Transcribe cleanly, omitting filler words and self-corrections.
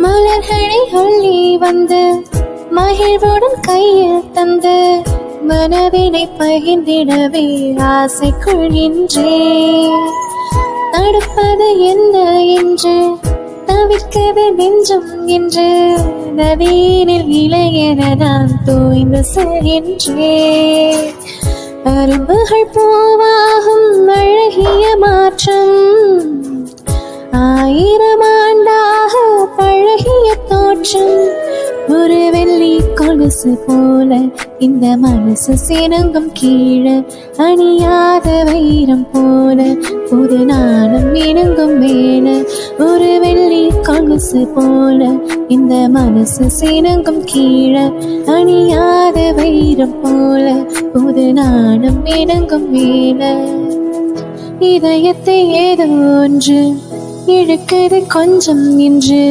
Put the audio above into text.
மலர்களை அள்ளி வந்து மகிழ்வுடன் கையில் தந்து மனதினை பகிர்ந்திடவே ஆசை கொள்கின்றேன். தடுப்பது என்ன என்று தவிர்க்கது நெஞ்சம் என்று நதியினில் இளையன நான் தோய்ந்து செல்கின்றேன். அரும்புகள் பூவாகும் அழகிய மாற்றம், 1000 ஆண்டாக பழகிய தோற்றம். ஒரு வெள்ளி கொலுசு போல இந்த மனசு சினங்கும் கீழே, அணியாத வைரம் போல புது நாணம் இணங்கும் மேல. ஒரு வெள்ளி கொலுசு போல இந்த மனசு சினங்கும் கீழே, அணியாத வைரம் போல புது நாணம் இணங்கும் மேல. இதயத்தை ஏதோ ஒன்று இழுக்குது கொஞ்சம் என்று